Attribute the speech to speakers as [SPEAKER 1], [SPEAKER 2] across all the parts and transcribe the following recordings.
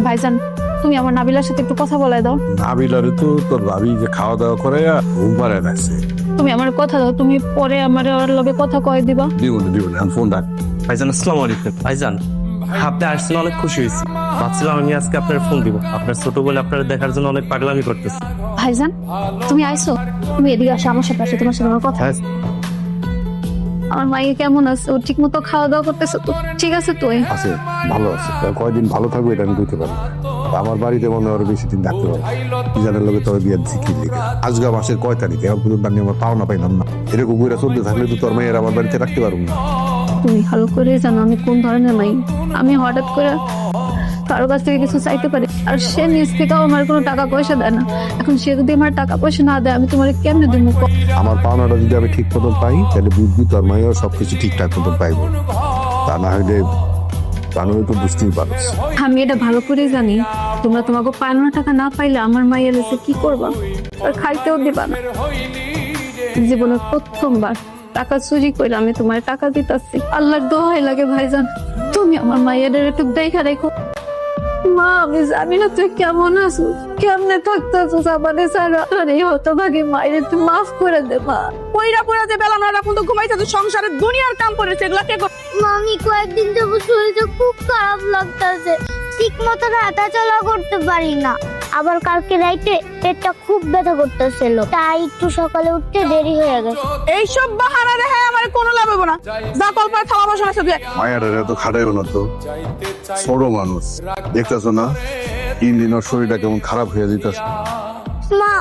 [SPEAKER 1] ভাইজান, তুমি আমার নাবিলার সাথে একটু কথা বলাই দাও।
[SPEAKER 2] নাবিলারে তো তোর ভাবি যে খাওয়া দাওয়া করে ঘুম পারে রাখছে।
[SPEAKER 1] তুমি আমার কথা দাও, তুমি পরে আমার ওর লগে কথা কয়ে দিবা।
[SPEAKER 2] দিব না, ফোন রাখ।
[SPEAKER 3] ভাইজান আসসালামু আলাইকুম। ভাইজান আপনি আসছেন অনেক খুশি হয়েছি, ভাবছিলাম আমি আজকে আপনার ফোন দিব। আপনার ছোট বলে আপনার দেখার জন্য অনেক পাগলামি করতেছে।
[SPEAKER 1] ভাইজান তুমি আইছো, তুমি এদিকে আসো আমার সাথে, তোমার সাথে আমার কথা। আমার মাইয়া কেমন আছে? ও ঠিক মতো খাওয়া দাওয়া করতেছে তো? ঠিক আছে তো?
[SPEAKER 2] আছে, ভালো আছে। কয়দিন ভালো থাকবে এটা আমি বুঝতে পারি। আমার বাড়িতে মনে হয় বেশি দিন থাকতে পারবো। কি জানের লোকে তবে বিয়ার ঝিকির লিখে আজগা মাসের কয় তারিখে এখন পর্যন্ত আমি আমার পাওনা পাইলাম না। এরকম করে চলতে থাকলে তো তোর মায়ের আমার বাড়িতে রাখতে পারবো না।
[SPEAKER 1] তুমি ভালো করে জানো আমি কোন ধরনের মাই। আমি হঠাৎ করে কারো কাছ থেকে কিছু চাইতে পারি, আর সে নিজ থেকেও আমার কোনো টাকা পয়সা দেয় না। এখন সে যদি আমার টাকা পয়সা না দেয়, আমি তোমার কেমনে দিব?
[SPEAKER 2] আমার পাওনাটা যদি আমি ঠিক মতন পাই তাহলে বুঝবি তোর মায়েও সবকিছু ঠিকঠাক মতন পাইবো। তা না হইলে কানুন তো বুঝতেই পারছ।
[SPEAKER 1] আমি এটা ভালো করে জানি, তোমরা তোমাকে পাওনা টাকা না পাইলে আমার মাইয়ের এসে কি করবা? আর খাইতেও দিবা না। জীবনের প্রথমবার টাকা চুরি করে আমি তোমার টাকা দিতেছি। আল্লাহর দোহাই লাগে ভাইজান, তুমি আমার মায়ের একটু দেখা রেখো। মা আমি জানি না তুই কেমন আছো, কেমনে থাকতেছো সাবানে ছাড়া। আর এই হতভাগী মায়ের তুই মাফ করে দে মা।
[SPEAKER 4] কইরা পড়া যে বেলা নয়টা পর্যন্ত ঘুমাইছে, তো সংসারের দুনিয়ার কাম করেছে, এগুলা কে করে?
[SPEAKER 5] মামি কয়েকদিন যাবত শরীরটা খুব খারাপ লাগতেছে, ঠিক মতো হাঁটা চলা করতে পারি না। আবার কালকে রাইতে পেটটা খুব ব্যথা করতেছিল, তাই একটু সকালে উঠতে দেরি হয়ে গেছে।
[SPEAKER 4] এইসব বাহানা দেখে আমার কোনো লাভ হইব না। যা কল্পনা থালা বাসন আছে তুই।
[SPEAKER 2] মায়ের এত খাটাইও না তো, ছোট মানুষ দেখতেছো না দিন দিন ওর শরীরটা কেমন খারাপ হয়ে যেতেছে।
[SPEAKER 5] মা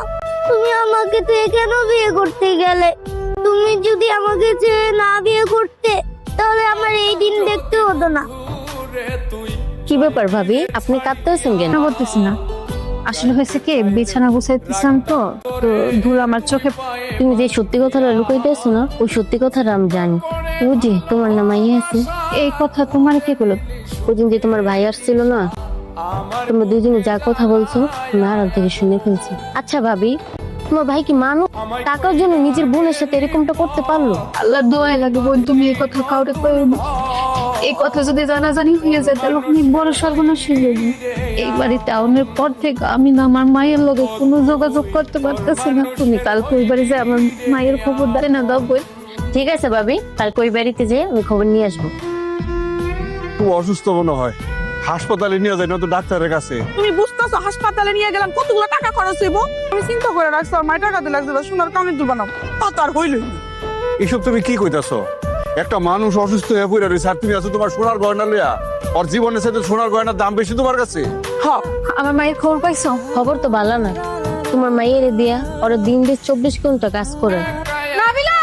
[SPEAKER 5] তুমি আমাকে তুই কেন বিয়ে করতে গেলে? তুমি যদি আমাকে ছেড়ে না বিয়ে করতে তাহলে আমার এই দিন দেখতে হতো না।
[SPEAKER 6] কি ব্যাপার ভাবি, আপনি কাঁদতেছেন কেন?
[SPEAKER 1] না করতেছি না, আসলে হয়েছে কি বিছানা গুছাইতেছিলাম তো তো ধুল আমার চোখে।
[SPEAKER 6] তুমি যে সত্যি কথাটা লুকাইতেছো না, ওই সত্যি কথাটা আমি জানি। বুঝি তোমার না মাইয়া আছে।
[SPEAKER 1] এই কথা তোমার কে বলো?
[SPEAKER 6] ওই দিন যে তোমার ভাই আসছিল না, তোমরা দুজনে যা কথা বলছো আমি আড়াল থেকে শুনে ফেলছি। আচ্ছা ভাবি, তোমার ভাই কি মানুষ টাকার জন্য নিজের বোনের সাথে এরকমটা করতে পারলো?
[SPEAKER 1] আল্লাহর দোয়াই লাগে বোন, তুমি এই কথা কাউরে কইও না। এই কথা যদি জানাজানি হয়ে যায় তাহলে অনেক বড় সর্বনাশ হয়ে যাবে। এই বাড়িতে আউনের পর থেকে আমি না আমার মায়ের লগে কোনো যোগাযোগ করতে পারতেছি না। তুমি কালকে ওই বাড়ি যে আমার মায়ের খবর দেয় না দাও বই।
[SPEAKER 6] ঠিক আছে ভাবি, কালকে ওই বাড়িতে যেয়ে আমি খবর নিয়ে আসবো।
[SPEAKER 2] খুব অসুস্থ মনে হয়, হাসপাতালে নিয়ে যায় না তো ডাক্তারের কাছে।
[SPEAKER 4] তুমি বুঝতেছো হাসপাতালে নিয়ে গেলাম কতগুলো টাকা খরচ হইব? আমি চিন্তা করে রাখছি আর মায়ের টাকা দিলে লাগছে সোনার কানে তুলবা না, তা আর হইলই না।
[SPEAKER 2] এসব তুমি কি কইতাছো? একটা মানুষ অসুস্থ হয়ে পড়ে রয়েছে আর তুমি আছো তোমার সোনার গয়না লইয়া। ওর জীবনের সাথে সোনার গয়নার দাম বেশি তোমার কাছে?
[SPEAKER 4] হ্যাঁ
[SPEAKER 1] আমার মায়ের খবর পাইছো?
[SPEAKER 6] খবর তো ভালো না, তোমার মাইয়ের দিয়া ওরা দিন 24 ঘন্টা কাজ করে।
[SPEAKER 4] নাবিলা